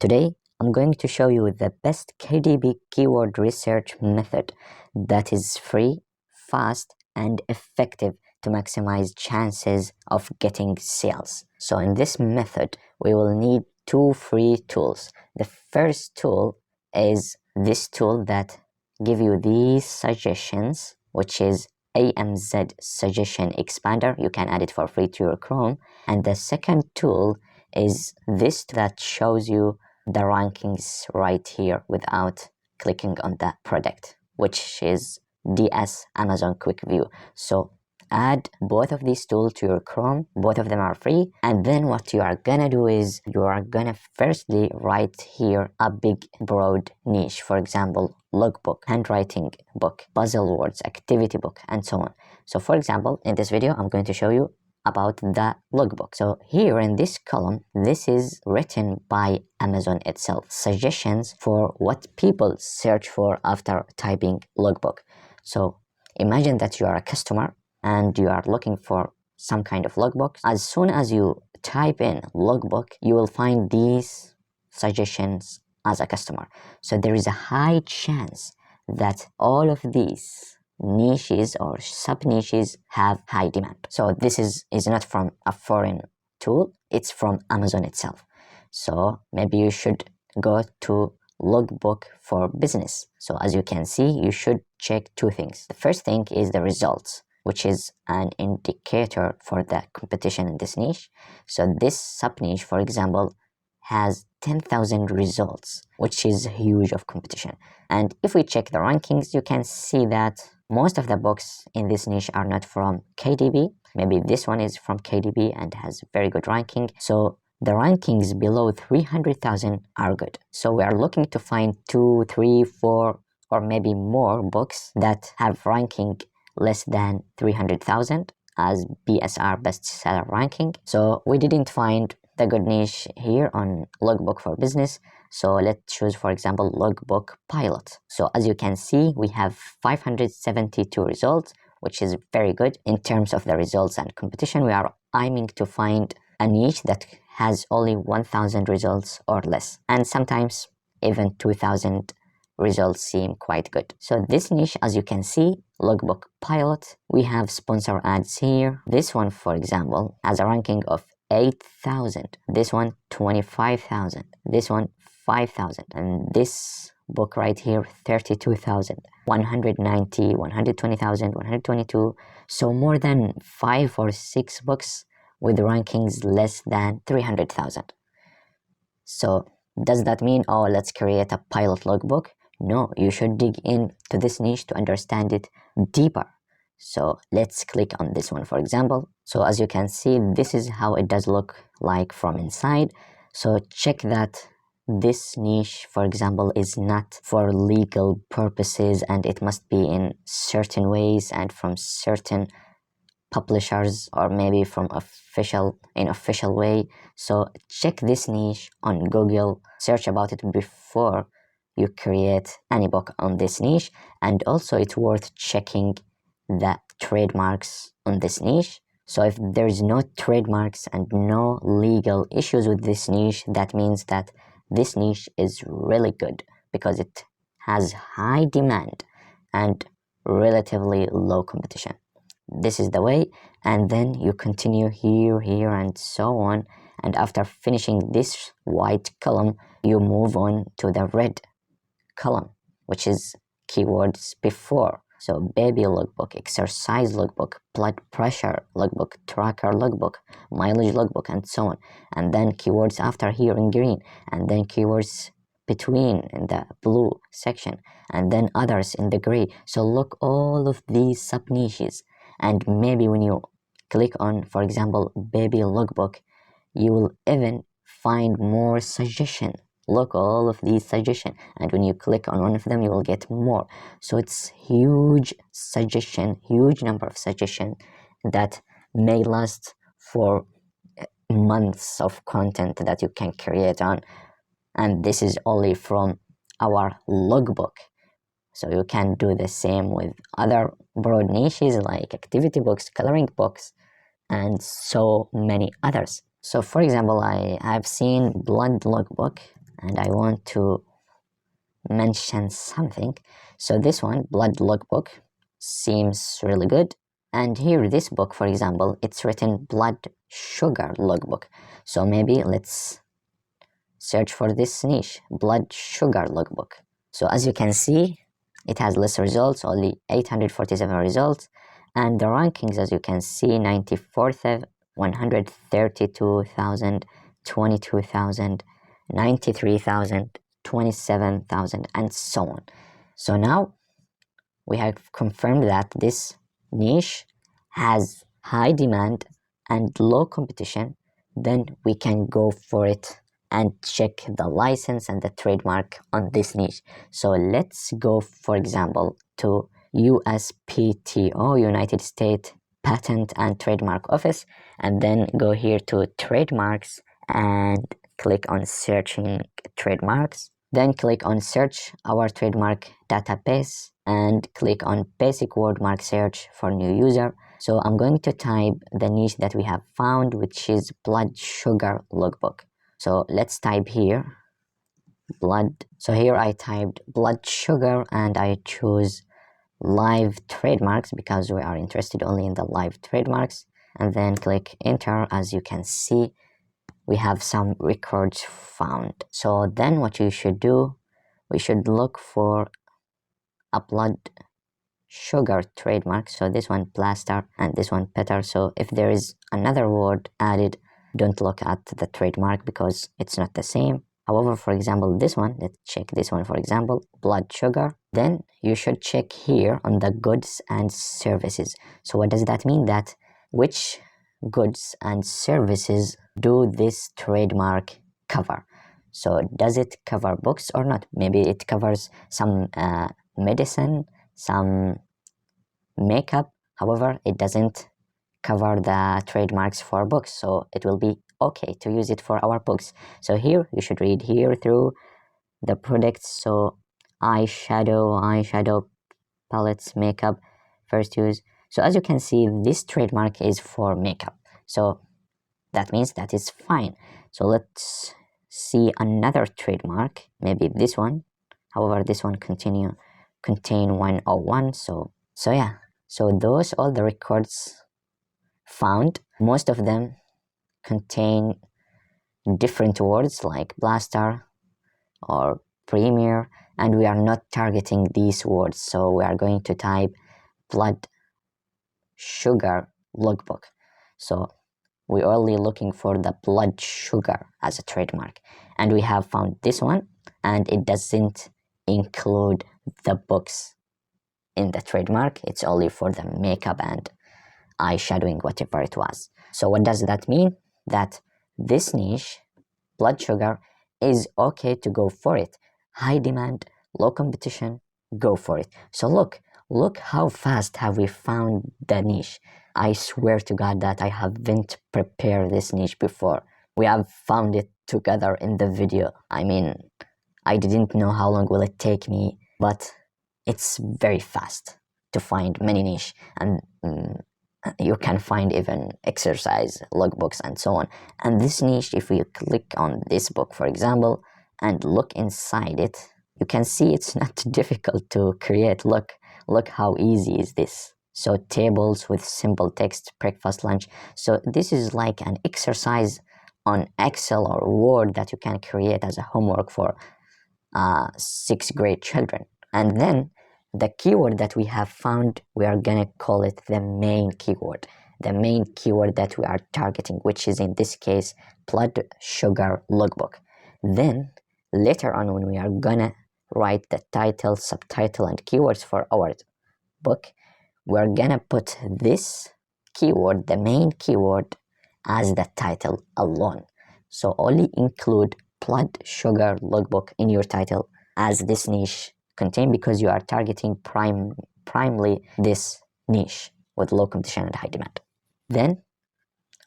Today, I'm going to show you the best KDP keyword research method that is free, fast, and effective to maximize chances of getting sales. So in this method, we will need two free tools. The first tool is this tool that give you these suggestions, which is AMZ Suggestion Expander. You can add it for free to your Chrome. And the second tool is this that shows you the rankings right here without clicking on the product, which is DS Amazon Quick View. So add both of these tools to your Chrome. Both of them are free. And then what you are gonna do is you are gonna firstly write here a big broad niche. For example, logbook, handwriting book, puzzle words, activity book, and so on. So for example, in this video, I'm going to show you about the logbook. So here in this column, this is written by Amazon itself. Suggestions for what people search for after typing logbook. So imagine that you are a customer and you are looking for some kind of logbook. As soon as you type in logbook, you will find these suggestions as a customer. So there is a high chance that all of these niches or sub niches have high demand. So this is not from a foreign tool, it's from Amazon itself. So maybe you should go to logbook for business. So as you can see, you should check two things. The first thing is the results, which is an indicator for the competition in this niche. So this sub niche, for example, has 10,000 results, which is huge of competition. And if we check the rankings, you can see that most of the books in this niche are not from KDP. Maybe this one is from KDP and has very good ranking. So the rankings below 300,000 are good. So we are looking to find 2, 3, 4, or maybe more books that have ranking less than 300,000 as BSR bestseller ranking. So we didn't find the good niche here on logbook for business. So let's choose, for example, logbook pilot. So as you can see, we have 572 results, which is very good in terms of the results and competition. We are aiming to find a niche that has only 1,000 results or less, and sometimes even 2,000 results seem quite good. So this niche, as you can see, logbook pilot, we have sponsor ads here. This one, for example, has a ranking of 8,000, this one 25,000, this one 5,000, and this book right here 32,000, 190, 120,000, 122. So more than 5 or 6 books with rankings less than 300,000. So does that mean, oh, let's create a pilot logbook? No, you should dig into this niche to understand it deeper. So let's click on this one, for example. So as you can see, this is how it does look like from inside. So check that this niche, for example, is not for legal purposes, and it must be in certain ways and from certain publishers, or maybe from official way. So check this niche on Google, search about it before you create any book on this niche. And also it's worth checking the trademarks on this niche. So if there is no trademarks and no legal issues with this niche, that means that this niche is really good because it has high demand and relatively low competition. This is the way, and then you continue here, and so on. And after finishing this white column, you move on to the red column, which is keywords before. So baby logbook, exercise logbook, blood pressure logbook, tracker logbook, mileage logbook, and so on. And then keywords after here in green, and then keywords between in the blue section, and then others in the gray. So look all of these sub niches, and maybe when you click on, for example, baby logbook, you will even find more suggestion. Look all of these suggestions, and when you click on one of them, you will get more. So it's huge suggestion, huge number of suggestions that may last for months of content that you can create on. And this is only from our logbook. So you can do the same with other broad niches like activity books, coloring books, and so many others. So for example, I have seen blood logbook, and I want to mention something. So this one, blood logbook, seems really good. And here, this book, for example, it's written blood sugar logbook. So maybe let's search for this niche, blood sugar logbook. So as you can see, it has less results, only 847 results, and the rankings, as you can see, 94th, 132,000, 22,000, 93,000, 27,000, and so on. So now we have confirmed that this niche has high demand and low competition. Then we can go for it and check the license and the trademark on this niche. So let's go, for example, to USPTO, United States Patent and Trademark Office, and then go here to trademarks and click on searching trademarks. Then click on search our trademark database and click on basic word mark search for new user. So I'm going to type the niche that we have found, which is blood sugar logbook. So let's type here blood. So here I typed blood sugar and I choose live trademarks because we are interested only in the live trademarks, and then click enter. As you can see, we have some records found. So then what you should do, we should look for a blood sugar trademark. So this one plaster and this one petar. So if there is another word added, don't look at the trademark because it's not the same. However, for example, this one, let's check this one, for example, blood sugar. Then you should check here on the goods and services. So what does that mean? That which goods and services do this trademark cover? So does it cover books or not? Maybe it covers some medicine, some makeup. However, it doesn't cover the trademarks for books, so it will be okay to use it for our books. So here you should read here through the products. So eyeshadow palettes, makeup, first use. So as you can see, this trademark is for makeup, so that means that is fine. So let's see another trademark, maybe this one. However, this one contain 101. So yeah, so those all the records found. Most of them contain different words like blaster or premier, and we are not targeting these words, so we are going to type blood sugar logbook. So we're only looking for the blood sugar as a trademark, and we have found this one, and it doesn't include the books in the trademark. It's only for the makeup and eyeshadowing, whatever it was. So what does that mean? That this niche, blood sugar, is okay to go for it. High demand, low competition, go for it. So look how fast have we found the niche. I swear to God that I haven't prepared this niche before. We have found it together in the video. I mean, I didn't know how long will it take me, but it's very fast to find many niche, and you can find even exercise logbooks and so on. And this niche, if you click on this book, for example, and look inside it, you can see it's not difficult to create. Look how easy is this. So tables with simple text, breakfast, lunch. So this is like an exercise on Excel or Word that you can create as a homework for 6th grade children. And then the keyword that we have found, we are gonna call it the main keyword. The main keyword that we are targeting, which is in this case, blood sugar logbook. Then later on, when we are gonna write the title, subtitle, and keywords for our book, we're gonna put this keyword, the main keyword, as the title alone. So only include blood sugar logbook in your title as this niche contain, because you are targeting primarily this niche with low competition and high demand. Then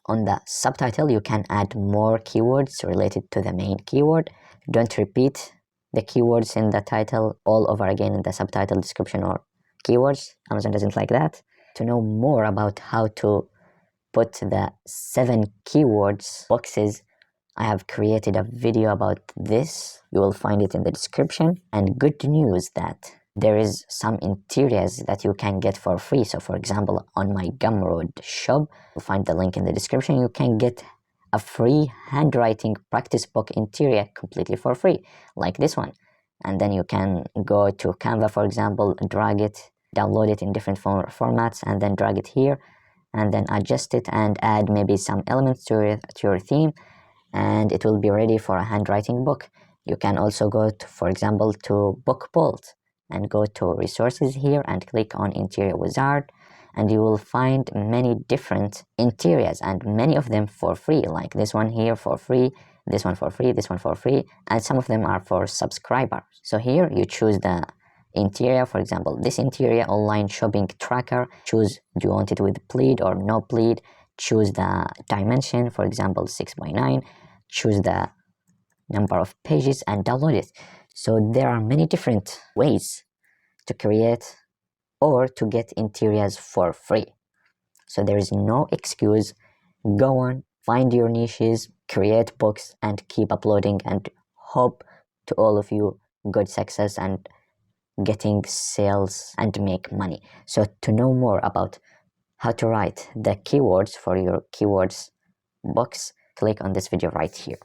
on the subtitle, you can add more keywords related to the main keyword. Don't repeat the keywords in the title all over again in the subtitle, description, or keywords. Amazon doesn't like that. To know more about how to put the 7 keywords boxes I have created a video about this. You will find it in the description. And good news that there is some interiors that you can get for free. So for example, on my Gumroad shop, you'll find the link in the description. You can get a free handwriting practice book interior completely for free, like this one. And then you can go to Canva, for example, drag it, download it in different formats, and then drag it here, and then adjust it and add maybe some elements to your theme, and it will be ready for a handwriting book. You can also go to, for example, to Book Bolt and go to resources here and click on Interior Wizard, and you will find many different interiors and many of them for free, like this one here for free, this one for free, this one for free, and some of them are for subscribers. So here you choose the interior. For example, this interior online shopping tracker, choose do you want it with pleat or no pleat, choose the dimension, for example 6x9, choose the number of pages and download it. So there are many different ways to create or to get interiors for free. So there is no excuse. Go on, find your niches, create books, and keep uploading, and hope to all of you good success and getting sales and make money. So to know more about how to write the keywords for your keywords books, click on this video right here.